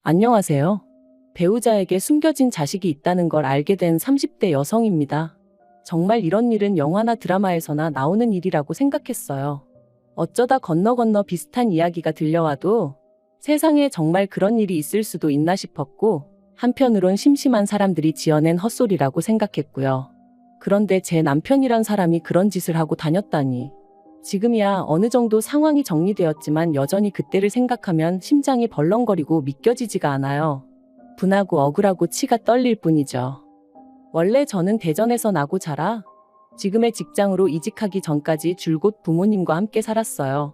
안녕하세요. 배우자에게 숨겨진 자식이 있다는 걸 알게 된 30대 여성입니다. 정말 이런 일은 영화나 드라마에서나 나오는 일이라고 생각했어요. 어쩌다 건너 비슷한 이야기가 들려와도 세상에 정말 그런 일이 있을 수도 있나 싶었고, 한편으론 심심한 사람들이 지어낸 헛소리라고 생각했고요. 그런데 제 남편이란 사람이 그런 짓을 하고 다녔다니. 지금이야 어느 정도 상황이 정리되었지만 여전히 그때를 생각하면 심장이 벌렁거리고 믿겨지지가 않아요. 분하고 억울하고 치가 떨릴 뿐이죠. 원래 저는 대전에서 나고 자라 지금의 직장으로 이직하기 전까지 줄곧 부모님과 함께 살았어요.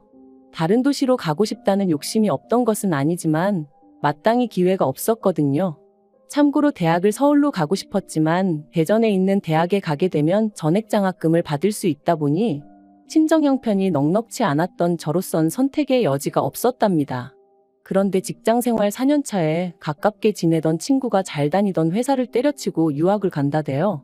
다른 도시로 가고 싶다는 욕심이 없던 것은 아니지만 마땅히 기회가 없었거든요. 참고로 대학을 서울로 가고 싶었지만 대전에 있는 대학에 가게 되면 전액장학금을 받을 수 있다 보니 친정 형편이 넉넉치 않았던 저로선 선택의 여지가 없었답니다. 그런데 직장생활 4년 차에 가깝게 지내던 친구가 잘 다니던 회사를 때려치고 유학을 간다대요.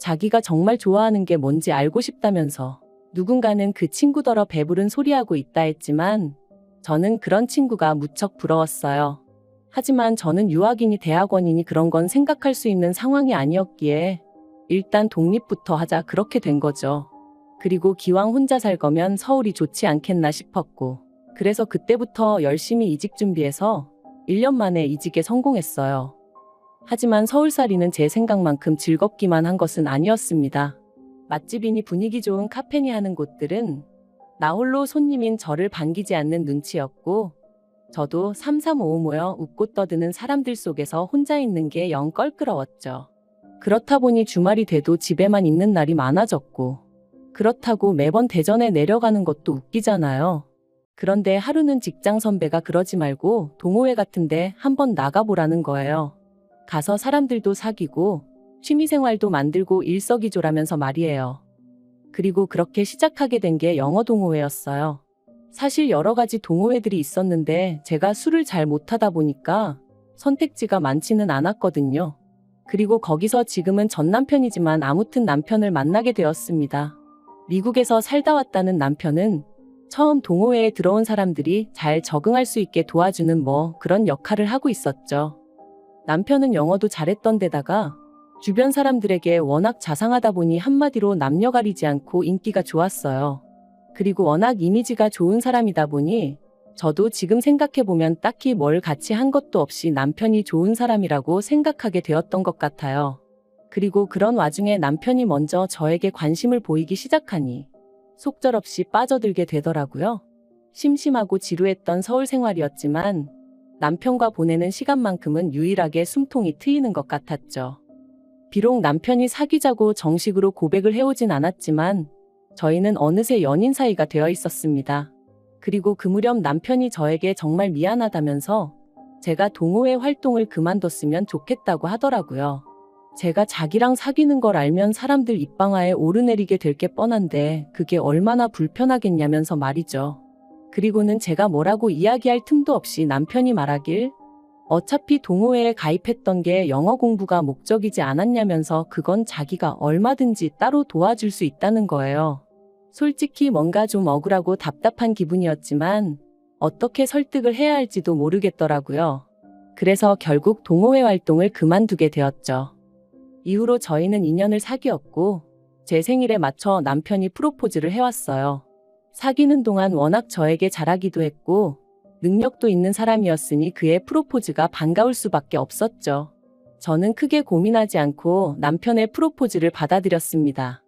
자기가 정말 좋아하는 게 뭔지 알고 싶다면서 누군가는 그 친구더러 배부른 소리하고 있다 했지만 저는 그런 친구가 무척 부러웠어요. 하지만 저는 유학이니 대학원이니 그런 건 생각할 수 있는 상황이 아니었기에 일단 독립부터 하자 그렇게 된 거죠. 그리고 기왕 혼자 살 거면 서울이 좋지 않겠나 싶었고, 그래서 그때부터 열심히 이직 준비해서 1년 만에 이직에 성공했어요. 하지만 서울살이는 제 생각만큼 즐겁기만 한 것은 아니었습니다. 맛집이니 분위기 좋은 카페니 하는 곳들은 나 홀로 손님인 저를 반기지 않는 눈치였고, 저도 335 모여 웃고 떠드는 사람들 속에서 혼자 있는 게 영 껄끄러웠죠. 그렇다 보니 주말이 돼도 집에만 있는 날이 많아졌고, 그렇다고 매번 대전에 내려가는 것도 웃기잖아요. 그런데 하루는 직장 선배가 그러지 말고 동호회 같은데 한번 나가보라는 거예요. 가서 사람들도 사귀고 취미생활도 만들고 일석이조라면서 말이에요. 그리고 그렇게 시작하게 된 게 영어 동호회였어요. 사실 여러 가지 동호회들이 있었는데 제가 술을 잘 못하다 보니까 선택지가 많지는 않았거든요. 그리고 거기서 지금은 전 남편이지만 아무튼 남편을 만나게 되었습니다. 미국에서 살다 왔다는 남편은 처음 동호회에 들어온 사람들이 잘 적응할 수 있게 도와주는 그런 역할을 하고 있었죠. 남편은 영어도 잘했던 데다가 주변 사람들에게 워낙 자상하다 보니 한마디로 남녀 가리지 않고 인기가 좋았어요. 그리고 워낙 이미지가 좋은 사람이다 보니 저도 지금 생각해보면 딱히 뭘 같이 한 것도 없이 남편이 좋은 사람이라고 생각하게 되었던 것 같아요. 그리고 그런 와중에 남편이 먼저 저에게 관심을 보이기 시작하니 속절없이 빠져들게 되더라고요. 심심하고 지루했던 서울 생활이었지만 남편과 보내는 시간만큼은 유일하게 숨통이 트이는 것 같았죠. 비록 남편이 사귀자고 정식으로 고백을 해오진 않았지만 저희는 어느새 연인 사이가 되어 있었습니다. 그리고 그 무렵 남편이 저에게 정말 미안하다면서 제가 동호회 활동을 그만뒀으면 좋겠다고 하더라고요. 제가 자기랑 사귀는 걸 알면 사람들 입방아에 오르내리게 될 게 뻔한데 그게 얼마나 불편하겠냐면서 말이죠. 그리고는 제가 뭐라고 이야기할 틈도 없이 남편이 말하길 어차피 동호회에 가입했던 게 영어 공부가 목적이지 않았냐면서 그건 자기가 얼마든지 따로 도와줄 수 있다는 거예요. 솔직히 뭔가 좀 억울하고 답답한 기분이었지만 어떻게 설득을 해야 할지도 모르겠더라고요. 그래서 결국 동호회 활동을 그만두게 되었죠. 이후로 저희는 2년을 사귀었고 제 생일에 맞춰 남편이 프로포즈를 해왔어요. 사귀는 동안 워낙 저에게 잘하기도 했고 능력도 있는 사람이었으니 그의 프로포즈가 반가울 수밖에 없었죠. 저는 크게 고민하지 않고 남편의 프로포즈를 받아들였습니다.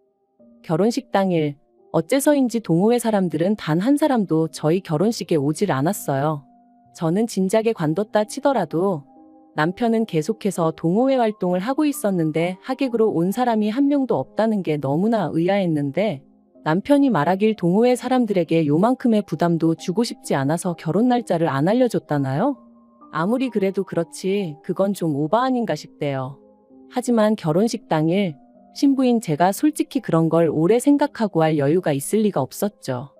결혼식 당일 어째서인지 동호회 사람들은 단 한 사람도 저희 결혼식에 오질 않았어요. 저는 진작에 관뒀다 치더라도 남편은 계속해서 동호회 활동을 하고 있었는데 하객으로 온 사람이 한 명도 없다는 게 너무나 의아했는데 남편이 말하길 동호회 사람들에게 요만큼의 부담도 주고 싶지 않아서 결혼 날짜를 안 알려줬다나요? 아무리 그래도 그렇지 그건 좀 오바 아닌가 싶대요. 하지만 결혼식 당일 신부인 제가 솔직히 그런 걸 오래 생각하고 할 여유가 있을 리가 없었죠.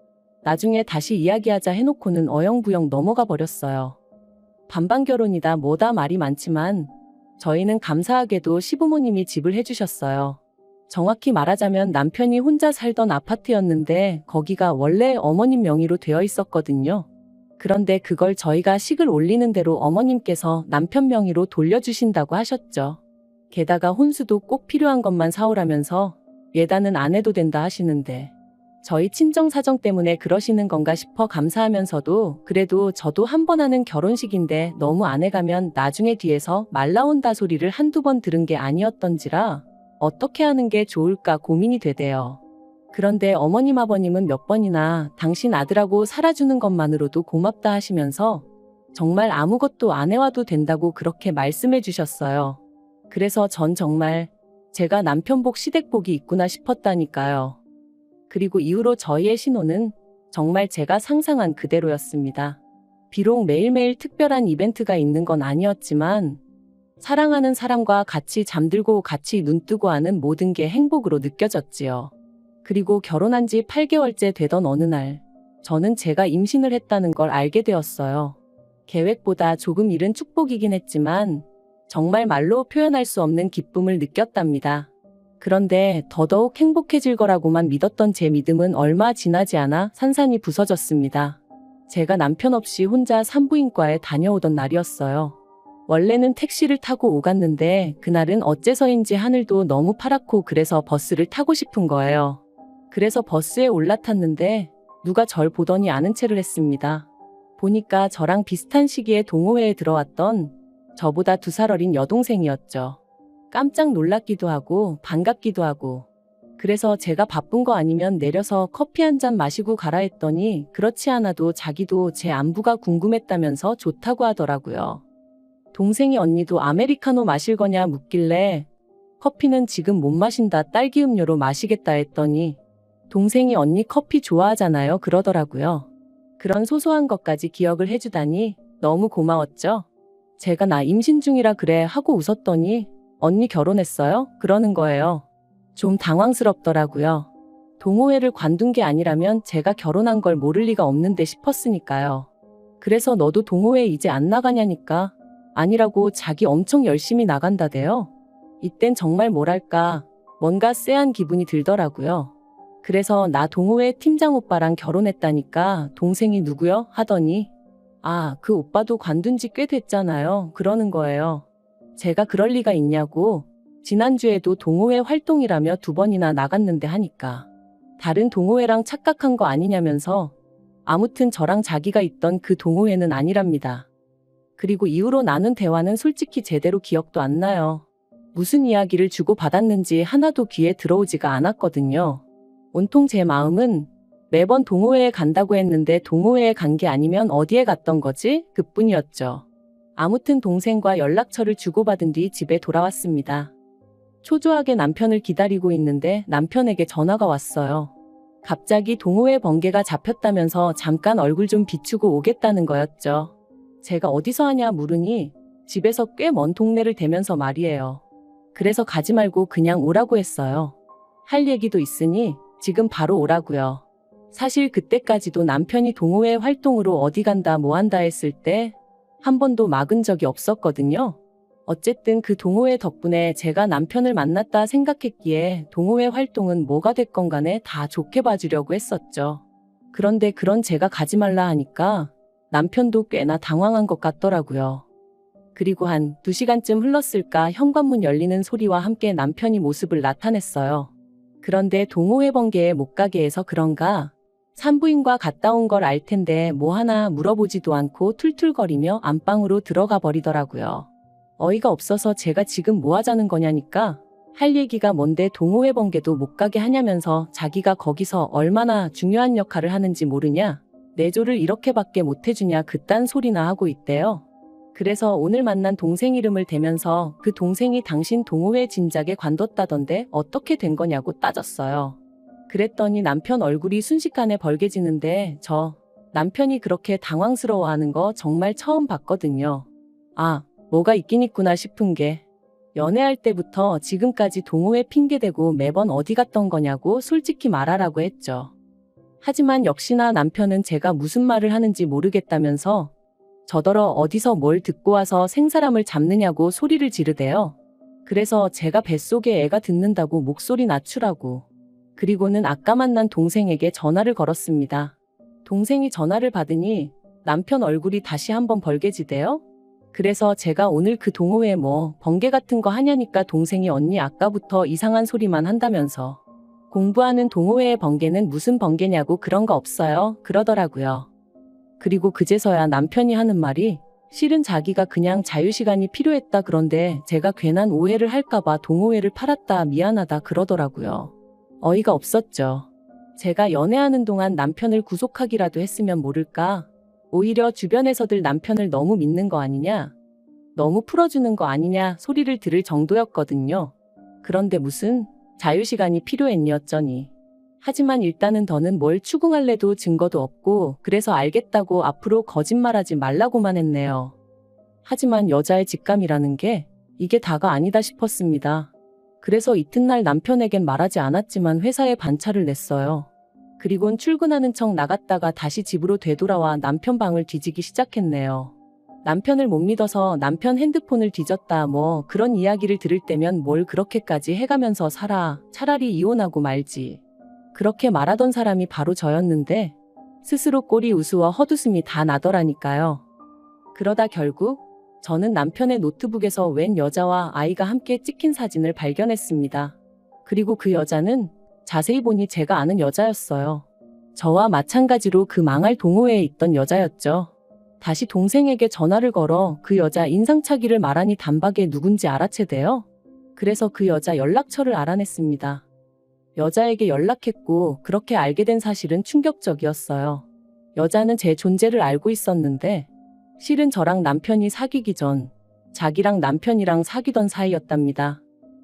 나중에 다시 이야기하자 해놓고는 어영부영 넘어가 버렸어요. 반반 결혼이다 뭐다 말이 많지만 저희는 감사하게도 시부모님이 집을 해주셨어요. 정확히 말하자면 남편이 혼자 살던 아파트였는데 거기가 원래 어머님 명의로 되어 있었거든요. 그런데 그걸 저희가 식을 올리는 대로 어머님께서 남편 명의로 돌려주신다고 하셨죠. 게다가 혼수도 꼭 필요한 것만 사오라면서 예단은 안 해도 된다 하시는데 저희 친정 사정 때문에 그러시는 건가 싶어 감사하면서도 그래도 저도 한 번 하는 결혼식인데 너무 안 해가면 나중에 뒤에서 말 나온다 소리를 한두 번 들은 게 아니었던지라 어떻게 하는 게 좋을까 고민이 되대요. 그런데 어머님 아버님은 몇 번이나 당신 아들하고 살아주는 것만으로도 고맙다 하시면서 정말 아무것도 안 해와도 된다고 그렇게 말씀해 주셨어요. 그래서 전 정말 제가 남편복 시댁복이 있구나 싶었다니까요. 그리고 이후로 저희의 신혼은 정말 제가 상상한 그대로였습니다. 비록 매일매일 특별한 이벤트가 있는 건 아니었지만 사랑하는 사람과 같이 잠들고 같이 눈뜨고 하는 모든 게 행복으로 느껴졌지요. 그리고 결혼한 지 8개월째 되던 어느 날 저는 제가 임신을 했다는 걸 알게 되었어요. 계획보다 조금 이른 축복이긴 했지만 정말 말로 표현할 수 없는 기쁨을 느꼈답니다. 그런데 더더욱 행복해질 거라고만 믿었던 제 믿음은 얼마 지나지 않아 산산이 부서졌습니다. 제가 남편 없이 혼자 산부인과에 다녀오던 날이었어요. 원래는 택시를 타고 오갔는데 그날은 어째서인지 하늘도 너무 파랗고 그래서 버스를 타고 싶은 거예요. 그래서 버스에 올라탔는데 누가 절 보더니 아는 체를 했습니다. 보니까 저랑 비슷한 시기에 동호회에 들어왔던 저보다 2살 어린 여동생이었죠. 깜짝 놀랐기도 하고 반갑기도 하고 그래서 제가 바쁜 거 아니면 내려서 커피 한 잔 마시고 가라 했더니 그렇지 않아도 자기도 제 안부가 궁금했다면서 좋다고 하더라고요. 동생이 언니도 아메리카노 마실 거냐 묻길래 커피는 지금 못 마신다 딸기 음료로 마시겠다 했더니 동생이 언니 커피 좋아하잖아요 그러더라고요. 그런 소소한 것까지 기억을 해주다니 너무 고마웠죠. 제가 나 임신 중이라 그래 하고 웃었더니 언니 결혼했어요? 그러는 거예요. 좀 당황스럽더라고요. 동호회를 관둔 게 아니라면 제가 결혼한 걸 모를 리가 없는데 싶었으니까요. 그래서 너도 동호회 이제 안 나가냐니까 아니라고 자기 엄청 열심히 나간다대요. 이땐 정말 뭐랄까 뭔가 쎄한 기분이 들더라고요. 그래서 나 동호회 팀장 오빠랑 결혼했다니까 동생이 누구요? 하더니 아, 그 오빠도 관둔 지 꽤 됐잖아요. 그러는 거예요. 제가 그럴 리가 있냐고 지난주에도 동호회 활동이라며 2번이나 나갔는데 하니까 다른 동호회랑 착각한 거 아니냐면서 아무튼 저랑 자기가 있던 그 동호회는 아니랍니다. 그리고 이후로 나눈 대화는 솔직히 제대로 기억도 안 나요. 무슨 이야기를 주고받았는지 하나도 귀에 들어오지가 않았거든요. 온통 제 마음은 매번 동호회에 간다고 했는데 동호회에 간 게 아니면 어디에 갔던 거지? 그뿐이었죠. 아무튼 동생과 연락처를 주고받은 뒤 집에 돌아왔습니다. 초조하게 남편을 기다리고 있는데 남편에게 전화가 왔어요. 갑자기 동호회 번개가 잡혔다면서 잠깐 얼굴 좀 비추고 오겠다는 거였죠. 제가 어디서 하냐 물으니 집에서 꽤 먼 동네를 대면서 말이에요. 그래서 가지 말고 그냥 오라고 했어요. 할 얘기도 있으니 지금 바로 오라고요. 사실 그때까지도 남편이 동호회 활동으로 어디 간다 뭐 한다 했을 때 한 번도 막은 적이 없었거든요. 어쨌든 그 동호회 덕분에 제가 남편을 만났다 생각했기에 동호회 활동은 뭐가 됐건 간에 다 좋게 봐주려고 했었죠. 그런데 그런 제가 가지 말라 하니까 남편도 꽤나 당황한 것 같더라고요. 그리고 한 2시간쯤 흘렀을까 현관문 열리는 소리와 함께 남편이 모습을 나타냈어요. 그런데 동호회 번개에 못 가게 해서 그런가 산부인과 갔다 온 걸 알 텐데 뭐 하나 물어보지도 않고 툴툴거리며 안방으로 들어가 버리더라고요. 어이가 없어서 제가 지금 뭐 하자는 거냐니까 할 얘기가 뭔데 동호회 번개도 못 가게 하냐면서 자기가 거기서 얼마나 중요한 역할을 하는지 모르냐 내조를 이렇게밖에 못 해주냐 그딴 소리나 하고 있대요. 그래서 오늘 만난 동생 이름을 대면서 그 동생이 당신 동호회 진작에 관뒀다던데 어떻게 된 거냐고 따졌어요. 그랬더니 남편 얼굴이 순식간에 벌개지는데 저 남편이 그렇게 당황스러워하는 거 정말 처음 봤거든요. 아, 뭐가 있긴 있구나 싶은 게 연애할 때부터 지금까지 동호회 핑계대고 매번 어디 갔던 거냐고 솔직히 말하라고 했죠. 하지만 역시나 남편은 제가 무슨 말을 하는지 모르겠다면서 저더러 어디서 뭘 듣고 와서 생사람을 잡느냐고 소리를 지르대요. 그래서 제가 뱃속에 애가 듣는다고 목소리 낮추라고. 그리고는 아까 만난 동생에게 전화를 걸었습니다. 동생이 전화를 받으니 남편 얼굴이 다시 한번 벌개지대요? 그래서 제가 오늘 그 동호회 뭐 번개 같은 거 하냐니까 동생이 언니 아까부터 이상한 소리만 한다면서 공부하는 동호회의 번개는 무슨 번개냐고 그런 거 없어요 그러더라고요. 그리고 그제서야 남편이 하는 말이 실은 자기가 그냥 자유시간이 필요했다 그런데 제가 괜한 오해를 할까봐 동호회를 팔았다 미안하다 그러더라고요. 어이가 없었죠. 제가 연애하는 동안 남편을 구속하기라도 했으면 모를까. 오히려 주변에서들 남편을 너무 믿는 거 아니냐, 너무 풀어주는 거 아니냐 소리를 들을 정도였거든요. 그런데 무슨 자유시간이 필요했니어쩌니. 하지만 일단은 더는 뭘 추궁할래도 증거도 없고 그래서 알겠다고 앞으로 거짓말하지 말라고만 했네요. 하지만 여자의 직감이라는 게 이게 다가 아니다 싶었습니다. 그래서 이튿날 남편에겐 말하지 않았지만 회사에 반차를 냈어요. 그리곤 출근하는 척 나갔다가 다시 집으로 되돌아와 남편 방을 뒤지기 시작했네요. 남편을 못 믿어서 남편 핸드폰을 뒤졌다 뭐 그런 이야기를 들을 때면 뭘 그렇게까지 해가면서 살아, 차라리 이혼하고 말지. 그렇게 말하던 사람이 바로 저였는데 스스로 꼴이 우스워 헛웃음이 다 나더라니까요. 그러다 결국 저는 남편의 노트북에서 웬 여자와 아이가 함께 찍힌 사진을 발견했습니다. 그리고 그 여자는 자세히 보니 제가 아는 여자였어요. 저와 마찬가지로 그 망할 동호회에 있던 여자였죠. 다시 동생에게 전화를 걸어 그 여자 인상착의를 말하니 단박에 누군지 알아채대요. 그래서 그 여자 연락처를 알아냈습니다. 여자에게 연락했고 그렇게 알게 된 사실은 충격적이었어요. 여자는 제 존재를 알고 있었는데 실은 저랑 남편이 사귀기 전 자기랑 남편이랑 사귀던 사이였답니다.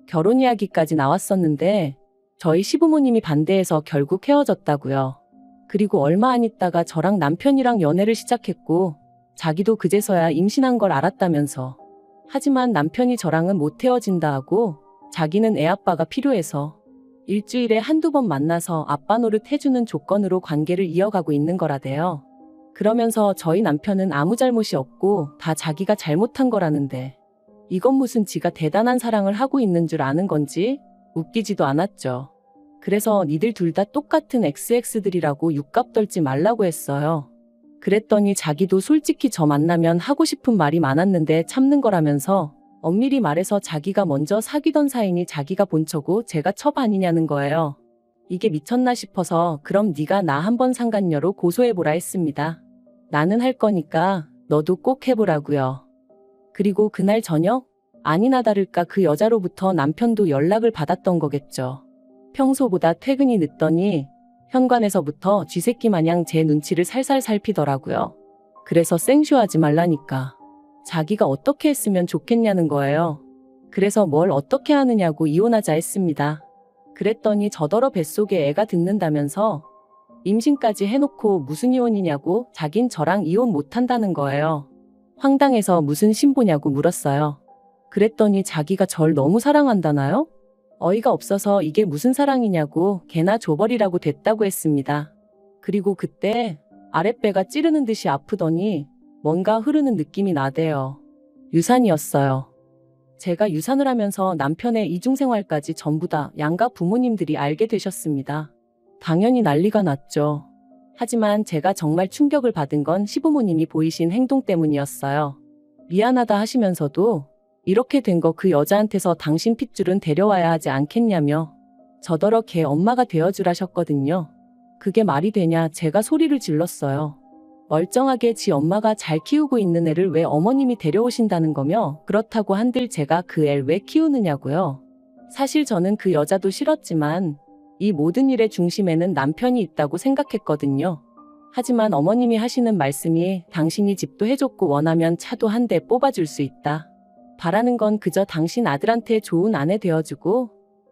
결혼 이야기까지 나왔었는데 저희 시부모님이 반대해서 결국 헤어졌다고요. 그리고 얼마 안 있다가 저랑 남편이랑 연애를 시작했고 자기도 그제서야 임신한 걸 알았다면서. 하지만 남편이 저랑은 못 헤어진다 하고 자기는 애아빠가 필요해서 일주일에 한두 번 만나서 아빠 노릇 해주는 조건으로 관계를 이어가고 있는 거라대요. 그러면서 저희 남편은 아무 잘못이 없고 다 자기가 잘못한 거라는데 이건 무슨 지가 대단한 사랑을 하고 있는 줄 아는 건지 웃기지도 않았죠. 그래서 니들 둘 다 똑같은 XX들이라고 육갑 떨지 말라고 했어요. 그랬더니 자기도 솔직히 저 만나면 하고 싶은 말이 많았는데 참는 거라면서 엄밀히 말해서 자기가 먼저 사귀던 사이니 자기가 본처고 제가 첩 아니냐는 거예요. 이게 미쳤나 싶어서 그럼 네가 나 한번 상간녀로 고소해보라 했습니다. 나는 할 거니까 너도 꼭 해보라고요. 그리고 그날 저녁 아니나 다를까 그 여자로부터 남편도 연락을 받았던 거겠죠. 평소보다 퇴근이 늦더니 현관에서부터 쥐새끼 마냥 제 눈치를 살살 살피더라고요. 그래서 생쇼하지 말라니까. 자기가 어떻게 했으면 좋겠냐는 거예요. 그래서 뭘 어떻게 하느냐고 이혼하자 했습니다. 그랬더니 저더러 뱃속에 애가 듣는다면서 임신까지 해놓고 무슨 이혼이냐고 자긴 저랑 이혼 못한다는 거예요. 황당해서 무슨 신보냐고 물었어요. 그랬더니 자기가 절 너무 사랑한다나요? 어이가 없어서 이게 무슨 사랑이냐고 개나 줘버리라고 됐다고 했습니다. 그리고 그때 아랫배가 찌르는 듯이 아프더니 뭔가 흐르는 느낌이 나대요. 유산이었어요. 제가 유산을 하면서 남편의 이중생활까지 전부 다 양가 부모님들이 알게 되셨습니다. 당연히 난리가 났죠. 하지만 제가 정말 충격을 받은 건 시부모님이 보이신 행동 때문이었어요. 미안하다 하시면서도 이렇게 된 거 그 여자한테서 당신 핏줄은 데려와야 하지 않겠냐며 저더러 걔 엄마가 되어주라셨거든요. 그게 말이 되냐 제가 소리를 질렀어요. 멀쩡하게 지 엄마가 잘 키우고 있는 애를 왜 어머님이 데려오신다는 거며 그렇다고 한들 제가 그 애를 왜 키우느냐고요. 사실 저는 그 여자도 싫었지만 이 모든 일의 중심에는 남편이 있다고 생각했거든요. 하지만 어머님이 하시는 말씀이 당신이 집도 해줬고 원하면 차도 한 대 뽑아줄 수 있다. 바라는 건 그저 당신 아들한테 좋은 아내 되어주고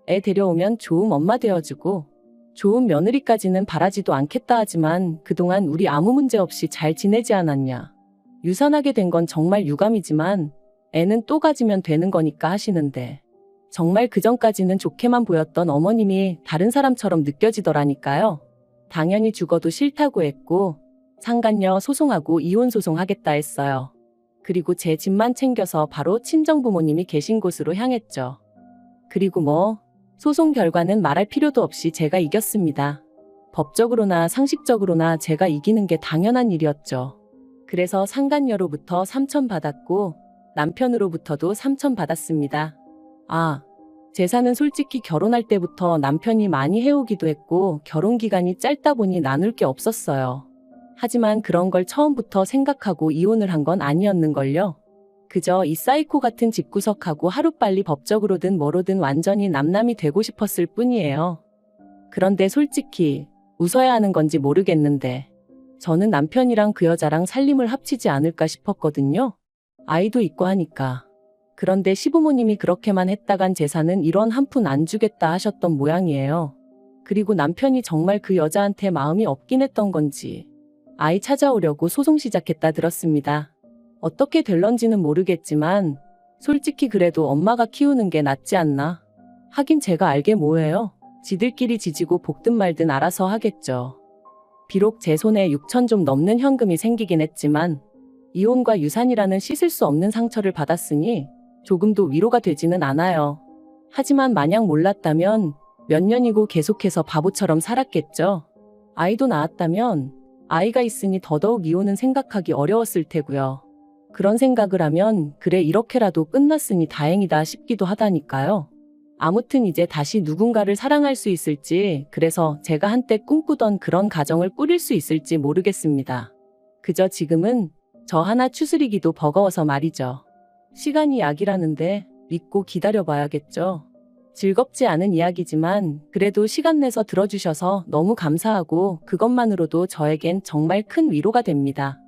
애 데려오면 좋은 엄마 되어주고 좋은 며느리까지는 바라지도 않겠다 하지만 그동안 우리 아무 문제 없이 잘 지내지 않았냐. 유산하게 된 건 정말 유감이지만 애는 또 가지면 되는 거니까 하시는데 정말 그전까지는 좋게만 보였던 어머님이 다른 사람처럼 느껴지더라니까요. 당연히 죽어도 싫다고 했고 상간녀 소송하고 이혼 소송하겠다 했어요. 그리고 제 집만 챙겨서 바로 친정부모님이 계신 곳으로 향했죠. 그리고 뭐 소송 결과는 말할 필요도 없이 제가 이겼습니다. 법적으로나 상식적으로나 제가 이기는 게 당연한 일이었죠. 그래서 상간녀로부터 3천 받았고 남편으로부터도 3천 받았습니다. 아, 재산은 솔직히 결혼할 때부터 남편이 많이 해오기도 했고 결혼 기간이 짧다 보니 나눌 게 없었어요. 하지만 그런 걸 처음부터 생각하고 이혼을 한 건 아니었는걸요. 그저 이 사이코 같은 집구석하고 하루빨리 법적으로든 뭐로든 완전히 남남이 되고 싶었을 뿐이에요. 그런데 솔직히 웃어야 하는 건지 모르겠는데 저는 남편이랑 그 여자랑 살림을 합치지 않을까 싶었거든요. 아이도 있고 하니까. 그런데 시부모님이 그렇게만 했다간 재산은 1원 한 푼 안 주겠다 하셨던 모양이에요. 그리고 남편이 정말 그 여자한테 마음이 없긴 했던 건지 아이 찾아오려고 소송 시작했다 들었습니다. 어떻게 될런지는 모르겠지만 솔직히 그래도 엄마가 키우는 게 낫지 않나? 하긴 제가 알게 뭐예요. 지들끼리 지지고 볶든 말든 알아서 하겠죠. 비록 제 손에 6천 좀 넘는 현금이 생기긴 했지만 이혼과 유산이라는 씻을 수 없는 상처를 받았으니 조금도 위로가 되지는 않아요. 하지만 마냥 몰랐다면 몇 년이고 계속해서 바보처럼 살았겠죠. 아이도 낳았다면 아이가 있으니 더더욱 이혼은 생각하기 어려웠을 테고요. 그런 생각을 하면 그래 이렇게라도 끝났으니 다행이다 싶기도 하다니까요. 아무튼 이제 다시 누군가를 사랑할 수 있을지, 그래서 제가 한때 꿈꾸던 그런 가정을 꾸릴 수 있을지 모르겠습니다. 그저 지금은 저 하나 추스리기도 버거워서 말이죠. 시간이 약이라는데 믿고 기다려봐야겠죠. 즐겁지 않은 이야기지만 그래도 시간 내서 들어주셔서 너무 감사하고 그것만으로도 저에겐 정말 큰 위로가 됩니다.